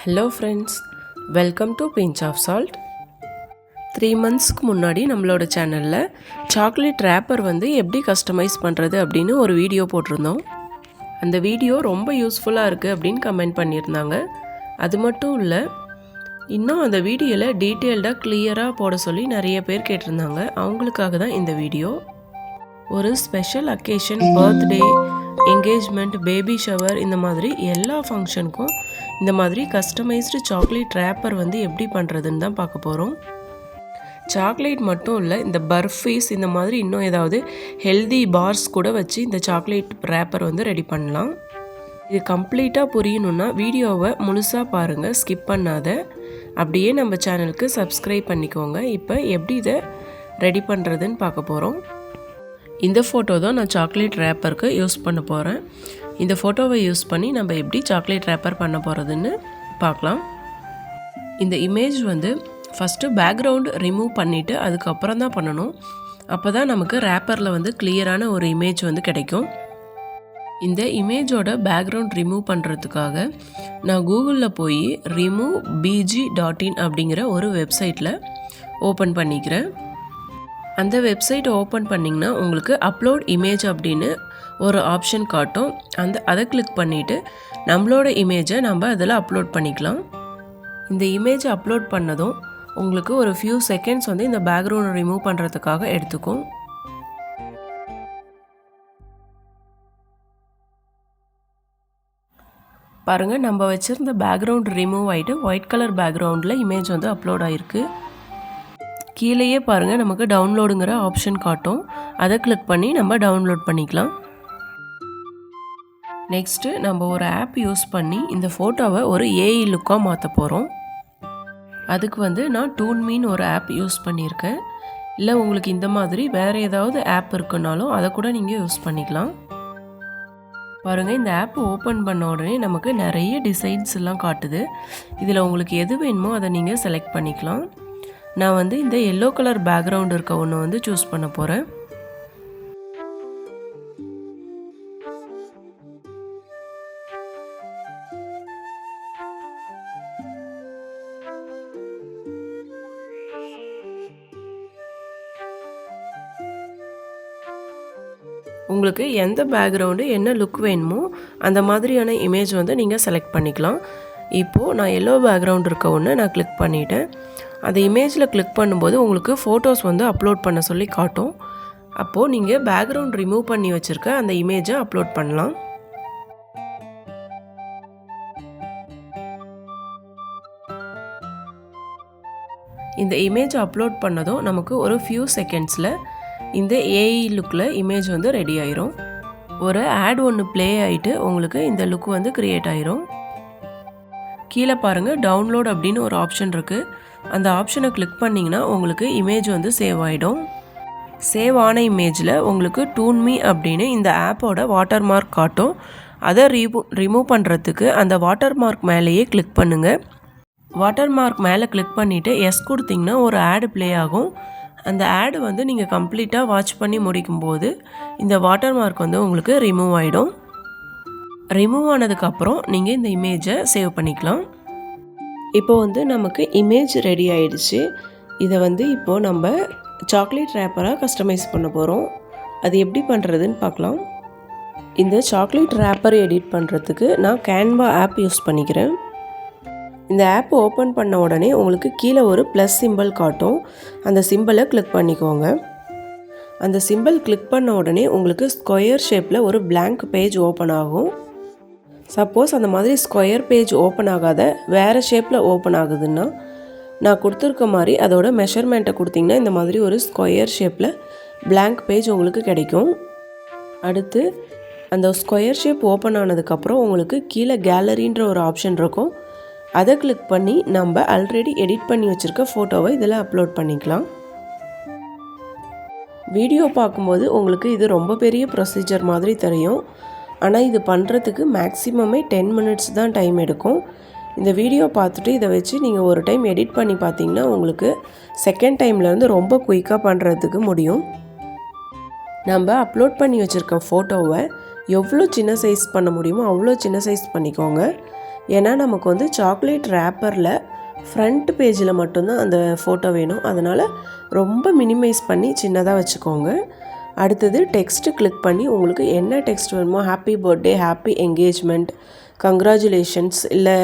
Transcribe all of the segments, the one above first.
Hello friends, welcome to pinch of salt. 3 monthsக்கு முன்னாடி நம்மளோட சேனலில் சாக்லேட் ரேப்பர் எப்படி கஸ்டமைஸ் பண்ணுறது அப்படின்னு ஒரு வீடியோ போட்டிருந்தோம். அந்த வீடியோ ரொம்ப யூஸ்ஃபுல்லாக இருக்குது அப்படின்னு கமெண்ட் பண்ணியிருந்தாங்க. அது மட்டும் இல்லை, இன்னும் அந்த வீடியோவில் டீட்டெயில்டாக கிளியராக போட சொல்லி நிறைய பேர் கேட்டிருந்தாங்க. அவங்களுக்காக தான் இந்த வீடியோ. ஒரு special occasion, birthday, engagement, baby shower, இந்த மாதிரி எல்லா ஃபங்க்ஷனுக்கும் இந்த மாதிரி கஸ்டமைஸ்டு சாக்லேட் ரேப்பர் எப்படி பண்ணுறதுன்னு தான் பார்க்க போகிறோம். சாக்லேட் மட்டும் இல்லை, இந்த பர்ஃபீஸ், இந்த மாதிரி இன்னும் ஏதாவது ஹெல்தி பார்ஸ் கூட வச்சு இந்த சாக்லேட் ரேப்பர் ரெடி பண்ணலாம். இது கம்ப்ளீட்டாக புரியணுன்னா வீடியோவை முழுசாக பாருங்கள், ஸ்கிப் பண்ணாத. அப்படியே நம்ம சேனலுக்கு சப்ஸ்கிரைப் பண்ணிக்கோங்க. இப்போ எப்படி இதை ரெடி பண்ணுறதுன்னு பார்க்க போகிறோம். இந்த ஃபோட்டோ தான் நான் சாக்லேட் ரேப்பருக்கு யூஸ் பண்ண போகிறேன். இந்த ஃபோட்டோவை யூஸ் பண்ணி நம்ம எப்படி சாக்லேட் ரேப்பர் பண்ண போகிறதுன்னு பார்க்கலாம். இந்த இமேஜ் ஃபஸ்ட்டு பேக்ரவுண்ட் ரிமூவ் பண்ணிவிட்டு அதுக்கப்புறம் தான் பண்ணணும். அப்போ தான் நமக்கு ரேப்பரில் கிளியரான ஒரு இமேஜ் கிடைக்கும். இந்த இமேஜோட பேக்ரவுண்ட் ரிமூவ் பண்ணுறதுக்காக நான் கூகுளில் போய் removebg.in அப்படிங்கிற ஒரு வெப்சைட்டில் ஓப்பன் பண்ணிக்கிறேன். அந்த வெப்சைட்டை ஓப்பன் பண்ணிங்கன்னா உங்களுக்கு அப்லோட் இமேஜ் அப்படின்னு ஒரு ஆப்ஷன் காட்டும். அதை கிளிக் பண்ணிவிட்டு நம்மளோட இமேஜை நம்ம அதில் அப்லோட் பண்ணிக்கலாம். இந்த இமேஜை அப்லோட் பண்ணதும் உங்களுக்கு ஒரு ஃபியூ செகண்ட்ஸ் இந்த பேக்ரவுண்ட் ரிமூவ் பண்ணுறதுக்காக எடுத்துக்கும். பாருங்கள், நம்ம வச்சுருந்த பேக்ரவுண்ட் ரிமூவ் ஆகிட்டு ஒயிட் கலர் பேக்ரவுண்டில் இமேஜ் அப்லோட் ஆகிருக்கு. கீழேயே பாருங்கள், நமக்கு டவுன்லோடுங்கிற ஆப்ஷன் காட்டும். அதை கிளிக் பண்ணி நம்ம டவுன்லோட் பண்ணிக்கலாம். நெக்ஸ்ட்டு நம்ம ஒரு ஆப் யூஸ் பண்ணி இந்த ஃபோட்டோவை ஒரு ஏஐ லுக்காக மாற்ற போகிறோம். அதுக்கு நான் டூன்மீன்னு ஒரு ஆப் யூஸ் பண்ணியிருக்கேன். இல்லை உங்களுக்கு இந்த மாதிரி வேறு ஏதாவது ஆப் இருக்குன்னாலும் அதை கூட நீங்கள் யூஸ் பண்ணிக்கலாம். பாருங்கள், இந்த ஆப் ஓப்பன் பண்ண உடனே நமக்கு நிறைய டிசைன்ஸ் எல்லாம் காட்டுது. இதில் உங்களுக்கு எது வேணுமோ அதை நீங்கள் செலக்ட் பண்ணிக்கலாம். நான் இந்த எல்லோ கலர் பேக்ரவுண்ட் இருக்க ஒன்று சூஸ் பண்ண போகிறேன். உங்களுக்கு எந்த பேக்ரவுண்டு என்ன லுக் வேணுமோ அந்த மாதிரியான இமேஜ் நீங்கள் செலக்ட் பண்ணிக்கலாம். இப்போது நான் எல்லோ பேக்ரவுண்ட் இருக்க ஒன்று நான் கிளிக் பண்ணிவிட்டேன். அந்த இமேஜில் கிளிக் பண்ணும்போது உங்களுக்கு ஃபோட்டோஸ் அப்லோட் பண்ண சொல்லி காட்டும். அப்போது நீங்கள் பேக்ரவுண்ட் ரிமூவ் பண்ணி வச்சுருக்க அந்த இமேஜை அப்லோட் பண்ணலாம். இந்த இமேஜ் அப்லோட் பண்ணதும் நமக்கு ஒரு ஃபியூ செகண்ட்ஸில் இந்த ஏஐ லுக்கில் இமேஜ் ரெடி ஆயிரும். ஒரு ஆட் ஒன்று ப்ளே ஆகிட்டு உங்களுக்கு இந்த லுக் க்ரியேட் ஆயிரும். கீழே பாருங்கள், டவுன்லோட் அப்படின்னு ஒரு ஆப்ஷன் இருக்குது. அந்த ஆப்ஷனை கிளிக் பண்ணிங்கன்னா உங்களுக்கு இமேஜ் சேவ் ஆகிடும். சேவ் ஆன இமேஜில் உங்களுக்கு டூன்மீ அப்படின்னு இந்த ஆப்போட வாட்டர் மார்க் காட்டும். அதை ரிமூவ் பண்ணுறதுக்கு அந்த வாட்டர் மார்க் மேலேயே கிளிக் பண்ணுங்கள். வாட்டர் மார்க் மேலே கிளிக் பண்ணிவிட்டு எஸ் கொடுத்திங்கன்னா ஒரு ஆடு ப்ளே ஆகும். அந்த ஆடு நீங்கள் கம்ப்ளீட்டாக வாட்ச் பண்ணி முடிக்கும்போது இந்த வாட்டர் மார்க் உங்களுக்கு ரிமூவ் ஆகிடும். ரிமூவ் ஆனதுக்கப்புறம் நீங்கள் இந்த இமேஜை சேவ் பண்ணிக்கலாம். இப்போ நமக்கு இமேஜ் ரெடி ஆகிடுச்சு. இதை இப்போது நம்ம சாக்லேட் ரேப்பராக கஸ்டமைஸ் பண்ண போகிறோம். அது எப்படி பண்ணுறதுன்னு பார்க்கலாம். இந்த சாக்லேட் ரேப்பர் எடிட் பண்ணுறதுக்கு நான் கேன்வா ஆப் யூஸ் பண்ணிக்கிறேன். இந்த ஆப் ஓப்பன் பண்ண உடனே உங்களுக்கு கீழே ஒரு ப்ளஸ் சிம்பிள் காட்டும். அந்த சிம்பிளை கிளிக் பண்ணிக்கோங்க. அந்த சிம்பிள் கிளிக் பண்ண உடனே உங்களுக்கு ஸ்கொயர் ஷேப்பில் ஒரு blank பேஜ் ஓப்பன் ஆகும். சப்போஸ் அந்த மாதிரி ஸ்கொயர் பேஜ் ஓப்பன் ஆகாத வேறு ஷேப்பில் ஓப்பன் ஆகுதுன்னா நான் கொடுத்துருக்க மாதிரி அதோட மெஷர்மெண்ட்டை கொடுத்திங்கன்னா இந்த மாதிரி ஒரு ஸ்கொயர் ஷேப்பில் blank பேஜ் உங்களுக்கு கிடைக்கும். அடுத்து அந்த ஸ்கொயர் ஷேப் ஓப்பன் ஆனதுக்கப்புறம் உங்களுக்கு கீழே கேலரின்ற ஒரு ஆப்ஷன் இருக்கும். அதை கிளிக் பண்ணி நம்ம ஆல்ரெடி எடிட் பண்ணி வச்சுருக்க ஃபோட்டோவை இதில் அப்லோட் பண்ணிக்கலாம். வீடியோ பார்க்கும்போது உங்களுக்கு இது ரொம்ப பெரிய ப்ரொசீஜர் மாதிரி தெரியும். ஆனால் இது பண்ணுறதுக்கு மேக்ஸிமமே 10 minutes தான் டைம் எடுக்கும். இந்த வீடியோ பார்த்துட்டு இதை வச்சு நீங்கள் ஒரு டைம் எடிட் பண்ணி பார்த்தீங்கன்னா உங்களுக்கு செகண்ட் டைம்லேருந்து ரொம்ப குயிக்காக பண்ணுறதுக்கு முடியும். நம்ம அப்லோட் பண்ணி வச்சுருக்க ஃபோட்டோவை எவ்வளோ சின்ன சைஸ் பண்ண முடியுமோ அவ்வளோ சின்ன சைஸ் பண்ணிக்கோங்க. ஏன்னா நமக்கு வந்து சாக்லேட் ரேப்பரில் ஃப்ரண்ட் பேஜில் மட்டும்தான் அந்த ஃபோட்டோ வேணும். அதனால் ரொம்ப மினிமைஸ் பண்ணி சின்னதாக வச்சுக்கோங்க. அடுத்தது டெக்ஸ்ட்டு கிளிக் பண்ணி உங்களுக்கு என்ன டெக்ஸ்ட் வேணுமோ, happy birthday, happy engagement, congratulations, இல்லை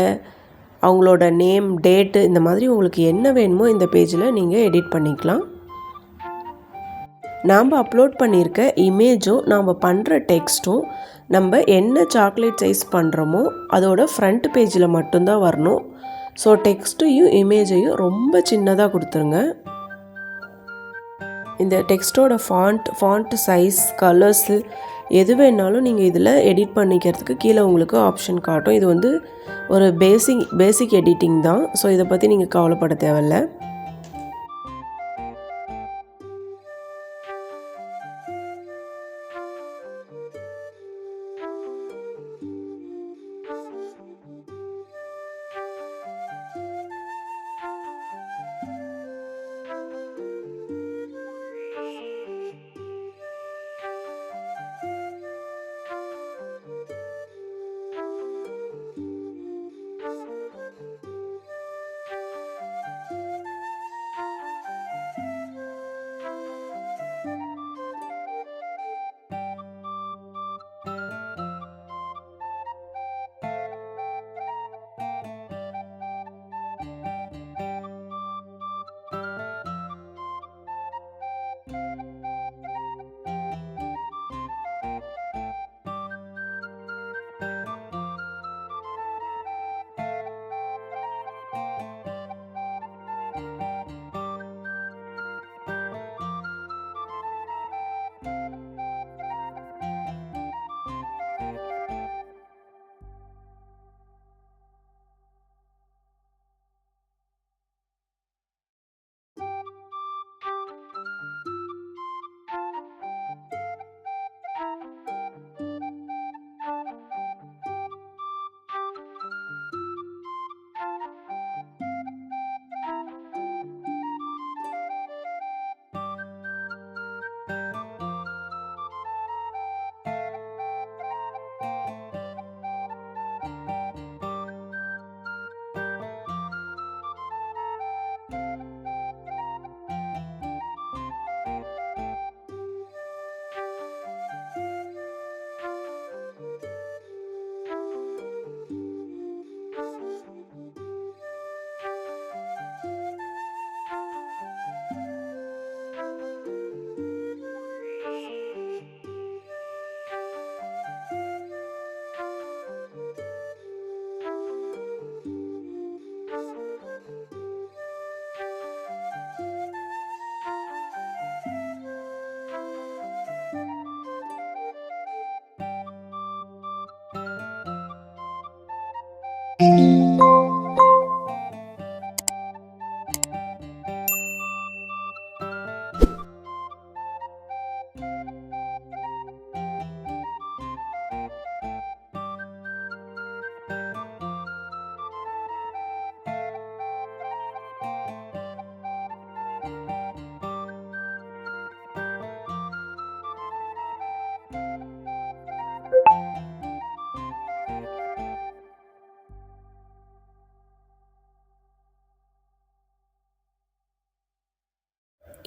அவங்களோட நேம், டேட்டு, இந்த மாதிரி உங்களுக்கு என்ன வேணுமோ இந்த பேஜில் நீங்கள் எடிட் பண்ணிக்கலாம். நாம் அப்லோட் பண்ணியிருக்க இமேஜும் நாம் பண்ணுற டெக்ஸ்ட்டும் நம்ம என்ன சாக்லேட் சைஸ் பண்ணுறோமோ அதோட ஃப்ரண்ட் பேஜில் மட்டும்தான் வரணும். ஸோ டெக்ஸ்ட்டையும் இமேஜையும் ரொம்ப சின்னதாக கொடுத்துருங்க. இந்த டெக்ஸ்ட்டோட ஃபாண்ட் சைஸ், கலர்ஸு எது வேணாலும் நீங்கள் இதில் எடிட் பண்ணிக்கிறதுக்கு கீழே உங்களுக்கு ஆப்ஷன் காட்டும். இது வந்து ஒரு பேசிக் எடிட்டிங் தான். ஸோ இதை பற்றி நீங்கள் கவலைப்பட தேவையில்லை.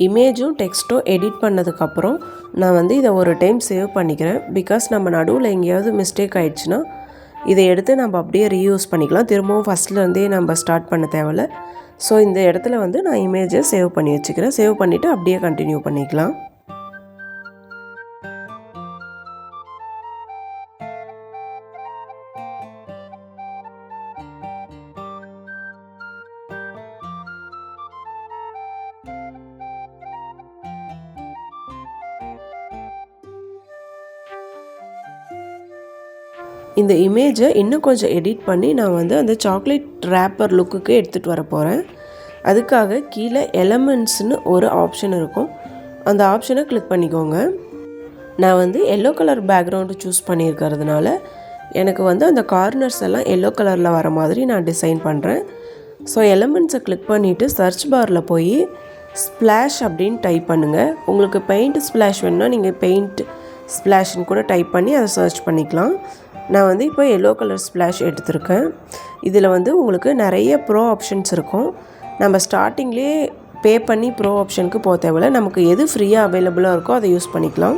இமேஜும் டெக்ஸ்ட்டும் எடிட் பண்ணதுக்கப்புறம் நான் வந்து இதை ஒரு டைம் சேவ் பண்ணிக்கிறேன். பிகாஸ் நம்ம நடுவில் எங்கேயாவது மிஸ்டேக் ஆகிடுச்சுன்னா இதை எடுத்து நம்ம அப்படியே ரீயூஸ் பண்ணிக்கலாம். திரும்பவும் ஃபஸ்ட்லேருந்தே நம்ம ஸ்டார்ட் பண்ண தேவையில்ல. ஸோ இந்த இடத்துல வந்து நான் இமேஜை சேவ் பண்ணி வச்சுக்கிறேன். சேவ் பண்ணிவிட்டு அப்படியே கண்டினியூ பண்ணிக்கலாம். இந்த இமேஜை இன்னும் கொஞ்சம் எடிட் பண்ணி நான் வந்து அந்த சாக்லேட் ரேப்பர் லுக்குக்கு எடுத்துகிட்டு வர போகிறேன். அதுக்காக கீழே எலமெண்ட்ஸ்னு ஒரு ஆப்ஷன் இருக்கும். அந்த ஆப்ஷனை கிளிக் பண்ணிக்கோங்க. நான் வந்து எல்லோ கலர் பேக்ரவுண்டு சூஸ் பண்ணியிருக்கிறதுனால எனக்கு வந்து அந்த கார்னர்ஸ் எல்லாம் எல்லோ கலரில் வர மாதிரி நான் டிசைன் பண்ணுறேன். ஸோ எலமெண்ட்ஸை கிளிக் பண்ணிவிட்டு சர்ச் பாரில் போய் ஸ்ப்ளாஷ் அப்படின்னு டைப் பண்ணுங்கள். உங்களுக்கு பெயிண்ட் ஸ்ப்ளாஷ் வேணுன்னா நீங்கள் பெயிண்ட் ஸ்ப்ளாஷ்னு கூட டைப் பண்ணி அதை சர்ச் பண்ணிக்கலாம். நான் வந்து இப்போ எல்லோ கலர் ஸ்ப்ளாஷ் எடுத்திருக்கேன். இதில் வந்து உங்களுக்கு நிறைய ப்ரோ ஆப்ஷன்ஸ் இருக்கும். நம்ம ஸ்டார்டிங்லேயே பே பண்ணி ப்ரோ ஆப்ஷனுக்கு போக தேவையில்ல. நமக்கு எது ஃப்ரீயாக அவைலபிளாக இருக்கோ அதை யூஸ் பண்ணிக்கலாம்.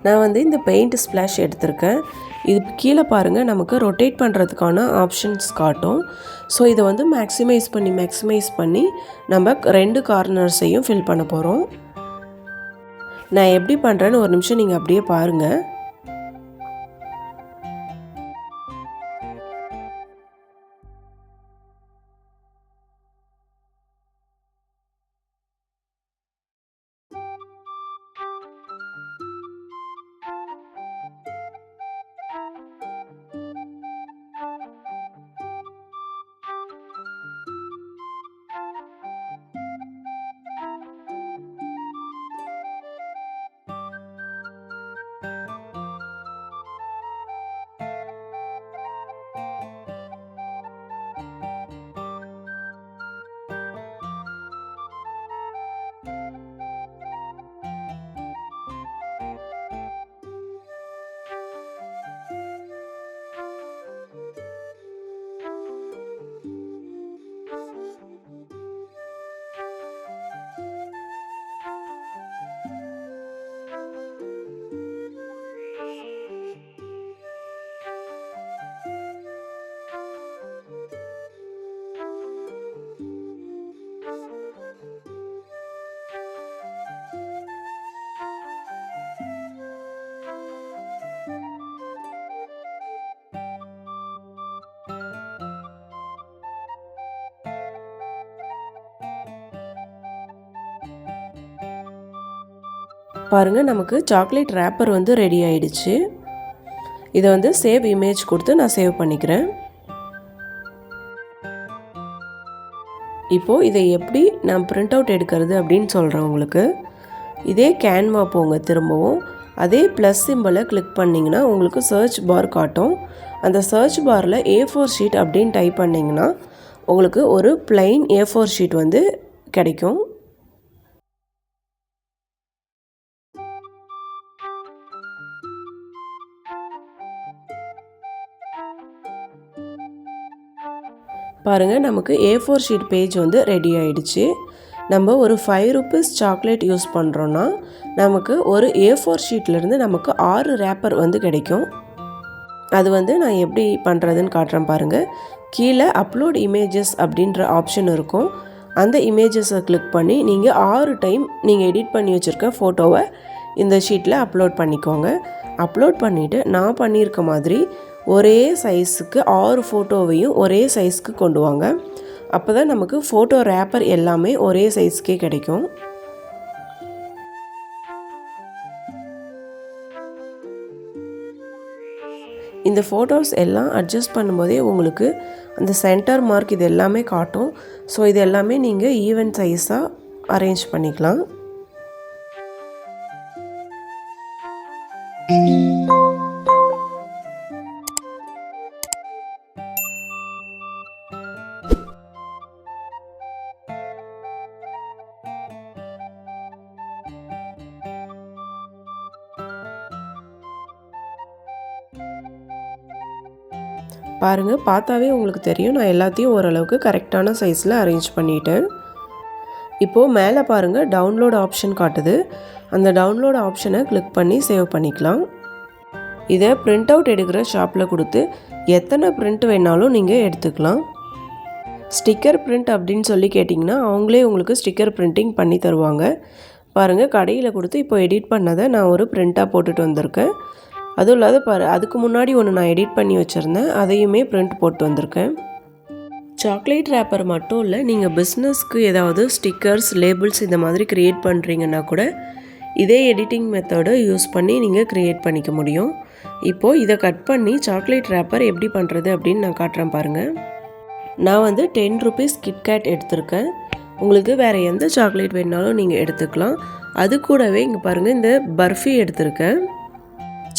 நான் வந்து இந்த பெயிண்ட் ஸ்ப்ளாஷ் எடுத்திருக்கேன். இது கீழே பாருங்கள், நமக்கு ரொட்டேட் பண்ணுறதுக்கான ஆப்ஷன்ஸ் காட்டும். ஸோ இதை வந்து மேக்ஸிமைஸ் பண்ணி நம்ம 2 கார்னர்ஸையும் ஃபில் பண்ண போகிறோம். நான் எப்படி பண்ணுறேன்னு ஒரு நிமிஷம் நீங்கள் அப்படியே பாருங்கள். பாருங்கள், நமக்கு சாக்லேட் ரேப்பர் வந்து ரெடி ஆயிடுச்சு. இதை வந்து சேவ் இமேஜ் கொடுத்து நான் சேவ் பண்ணிக்கிறேன். இப்போது இதை எப்படி நான் பிரிண்ட் அவுட் எடுக்கிறது அப்படின்னு சொல்கிறேன் உங்களுக்கு. இதே கேன்வா போங்க, திரும்பவும் அதே ப்ளஸ் சிம்பிளை கிளிக் பண்ணிங்கன்னா உங்களுக்கு சர்ச் பார் காட்டும். அந்த சர்ச் பாரில் A4 ஷீட் அப்படின்னு டைப் பண்ணிங்கன்னா உங்களுக்கு ஒரு பிளைன் A4 ஷீட் வந்து கிடைக்கும். பாருங்கள், நமக்கு A4 ஷீட் பேஜ் வந்து ரெடி ஆயிடுச்சு. நம்ம ஒரு 5 rupees சாக்லேட் யூஸ் பண்ணுறோன்னா நமக்கு ஒரு A4 ஷீட்லேருந்து நமக்கு 6 ரேப்பர் வந்து கிடைக்கும். அது வந்து நான் எப்படி பண்ணுறதுன்னு காட்டுறேன் பாருங்கள். கீழே அப்லோட் இமேஜஸ் அப்படின்ற ஆப்ஷன் இருக்கும். அந்த இமேஜஸை கிளிக் பண்ணி நீங்கள் 6 டைம் நீங்கள் எடிட் பண்ணி வச்சுருக்க ஃபோட்டோவை இந்த ஷீட்டில் அப்லோட் பண்ணிக்கோங்க. அப்லோட் பண்ணிவிட்டு நான் பண்ணியிருக்க மாதிரி ஒரே சைஸுக்கு 6 ஃபோட்டோவையும் ஒரே சைஸ்க்கு கொண்டு வாங்க. அப்போ தான் நமக்கு ஃபோட்டோ ரேப்பர் எல்லாமே ஒரே சைஸ்க்கே கிடைக்கும். இந்த ஃபோட்டோஸ் எல்லாம் அட்ஜஸ்ட் பண்ணும்போதே உங்களுக்கு அந்த சென்டர் மார்க் இது எல்லாமே காட்டும். ஸோ இது எல்லாமே நீங்கள் ஈவன் சைஸாக அரேஞ்ச் பண்ணிக்கலாம். பாருங்கள், பார்த்தாவே உங்களுக்கு தெரியும் நான் எல்லாத்தையும் ஓரளவுக்கு கரெக்டான சைஸில் அரேஞ்ச் பண்ணிட்டேன். இப்போது மேலே பாருங்கள், டவுன்லோட் ஆப்ஷன் காட்டுது. அந்த டவுன்லோட் ஆப்ஷனை கிளிக் பண்ணி சேவ் பண்ணிக்கலாம். இதை பிரிண்ட் அவுட் எடுக்கிற ஷாப்பில் கொடுத்து எத்தனை பிரிண்ட் வேணாலும் நீங்கள் எடுத்துக்கலாம். ஸ்டிக்கர் பிரிண்ட் அப்படின்னு சொல்லி கேட்டிங்கன்னா அவங்களே உங்களுக்கு ஸ்டிக்கர் பிரிண்டிங் பண்ணி தருவாங்க. பாருங்கள், கடையில் கொடுத்து இப்போ எடிட் பண்ணதை நான் ஒரு பிரிண்ட்டாக போட்டுட்டு வந்திருக்கேன். அதுவும் இல்லாத அதுக்கு முன்னாடி ஒன்று நான் எடிட் பண்ணி வச்சுருந்தேன், அதையுமே பிரிண்ட் போட்டு வந்திருக்கேன். சாக்லேட் ரேப்பர் மட்டும் இல்லை, நீங்கள் பிஸ்னஸ்க்கு ஏதாவது ஸ்டிக்கர்ஸ், லேபிள்ஸ் இந்த மாதிரி க்ரியேட் பண்ணுறீங்கன்னா கூட இதே எடிட்டிங் மெத்தடை யூஸ் பண்ணி நீங்கள் க்ரியேட் பண்ணிக்க முடியும். இப்போது இதை கட் பண்ணி சாக்லேட் ரேப்பர் எப்படி பண்ணுறது அப்படின்னு நான் காட்டுறேன் பாருங்கள். நான் வந்து 10 rupees கிட்கேட் எடுத்திருக்கேன். உங்களுக்கு வேறு எந்த சாக்லேட் வேணாலும் நீங்கள் எடுத்துக்கலாம். அது கூடவே இங்கே பாருங்கள், இந்த பர்ஃபி எடுத்திருக்கேன்.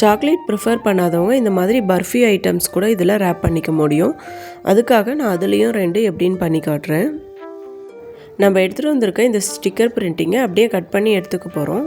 சாக்லேட் ப்ரிஃபர் பண்ணாதவங்க இந்த மாதிரி பர்ஃபி ஐட்டம்ஸ் கூட இதில் ரேப் பண்ணிக்க முடியும். அதுக்காக நான் அதுலேயும் 2 எப்படின்னு பண்ணி காட்டுறேன். நம்ம எடுத்துகிட்டு வந்திருக்க இந்த ஸ்டிக்கர் பிரிண்டிங்கை அப்படியே கட் பண்ணி எடுத்துக்க போகிறோம்.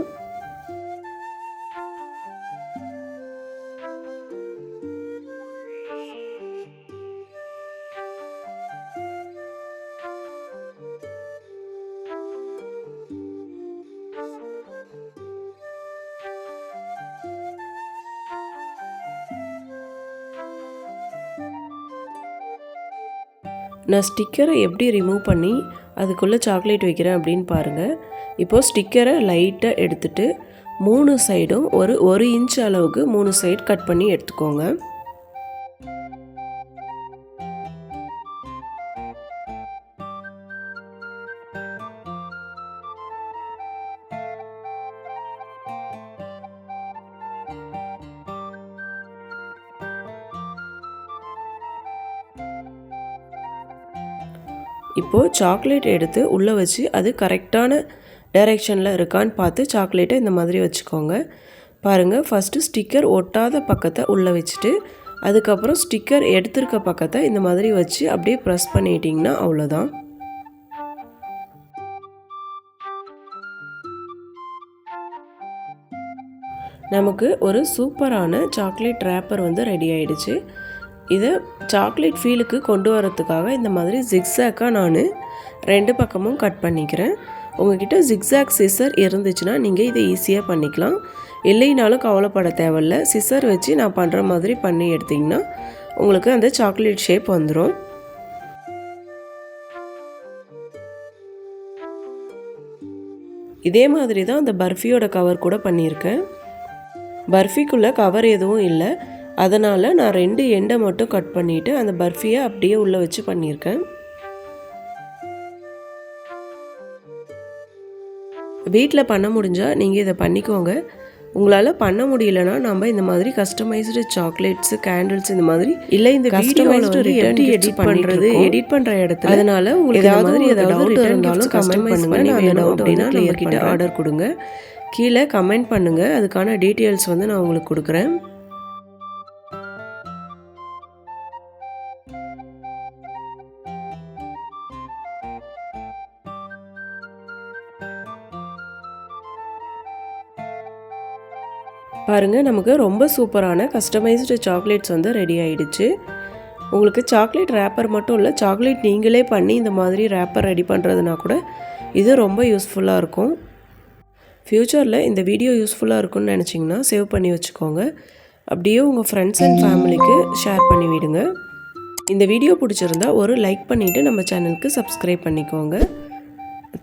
நான் ஸ்டிக்கரை எப்படி ரிமூவ் பண்ணி அதுக்குள்ளே சாக்லேட் வைக்கிறேன் அப்படின்னு பாருங்கள். இப்போது ஸ்டிக்கரை லைட்டாக எடுத்துகிட்டு 3 சைடும் ஒரு 1 இன்ச் அளவுக்கு 3 சைடு கட் பண்ணி எடுத்துக்கோங்க. இப்போது சாக்லேட் எடுத்து உள்ளே வச்சு அது கரெக்டான டைரெக்ஷனில் இருக்கான்னு பார்த்து சாக்லேட்டை இந்த மாதிரி வச்சுக்கோங்க. பாருங்கள், ஃபஸ்ட்டு ஸ்டிக்கர் ஒட்டாத பக்கத்தை உள்ளே வச்சுட்டு அதுக்கப்புறம் ஸ்டிக்கர் எடுத்திருக்க பக்கத்தை இந்த மாதிரி வச்சு அப்படியே ப்ரெஸ் பண்ணிட்டிங்கன்னா அவ்வளோதான். நமக்கு ஒரு சூப்பரான சாக்லேட் ரேப்பர் வந்து ரெடி ஆகிடுச்சு. இதை சாக்லேட் ஃபீலுக்கு கொண்டு வரதுக்காக இந்த மாதிரி ஜிக்ஸாக்காக நான் 2 பக்கமும் கட் பண்ணிக்கிறேன். உங்கள்கிட்ட ஜிக்ஸாக் சிசர் இருந்துச்சுன்னா நீங்கள் இதை ஈஸியாக பண்ணிக்கலாம். இல்லைனாலும் கவலைப்பட தேவையில்ல. சிசர் வச்சு நான் பண்ணுற மாதிரி பண்ணி எடுத்திங்கன்னா உங்களுக்கு அந்த சாக்லேட் ஷேப் வந்துடும். இதே மாதிரி தான் அந்த பர்ஃபியோட கவர் கூட பண்ணியிருக்கேன். பர்ஃபிக்குள்ளே கவர் எதுவும் இல்லை, அதனால் நான் 2 எண்டை மட்டும் கட் பண்ணிவிட்டு அந்த பர்ஃபியை அப்படியே உள்ளே வச்சு பண்ணியிருக்கேன். வீட்டில் பண்ண முடிஞ்சால் நீங்கள் இதை பண்ணிக்கோங்க. உங்களால் பண்ண முடியலன்னா நம்ம இந்த மாதிரி கஸ்டமைஸ்டு சாக்லேட்ஸு, கேண்டில்ஸ் இந்த மாதிரி இல்லை இந்த கஸ்டமைஸ்டு ரிட்டர்ன் எடிட் பண்ணுற இடத்துல அதனால் உங்களுக்கு ஏதாவது இருந்தாலும் கஸ்டமைஸ் பண்ணி வேணும் அப்படின்னா நம்மக்கிட்ட ஆர்டர் கொடுங்க. கீழே கமெண்ட் பண்ணுங்கள், அதுக்கான டீட்டெயில்ஸ் வந்து நான் உங்களுக்கு கொடுக்குறேன். பாருங்கள், நமக்கு ரொம்ப சூப்பரான கஸ்டமைஸ்டு சாக்லேட்ஸ் வந்து ரெடி ஆகிடுச்சு. உங்களுக்கு சாக்லேட் ரேப்பர் மட்டும் இல்லை, சாக்லேட் நீங்களே பண்ணி இந்த மாதிரி ரேப்பர் ரெடி பண்ணுறதுனா கூட இது ரொம்ப யூஸ்ஃபுல்லாக இருக்கும். ஃப்யூச்சரில் இந்த வீடியோ யூஸ்ஃபுல்லாக இருக்கும்னு நினச்சிங்கன்னா சேவ் பண்ணி வச்சுக்கோங்க. அப்படியே உங்கள் ஃப்ரெண்ட்ஸ் அண்ட் ஃபேமிலிக்கு ஷேர் பண்ணி விடுங்க. இந்த வீடியோ பிடிச்சிருந்தா ஒரு லைக் பண்ணிவிட்டு நம்ம சேனலுக்கு சப்ஸ்கிரைப் பண்ணிக்கோங்க.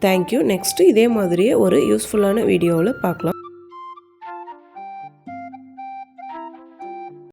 தேங்க்யூ. நெக்ஸ்ட்டு இதே மாதிரியே ஒரு யூஸ்ஃபுல்லான வீடியோவில் பார்க்கலாம்.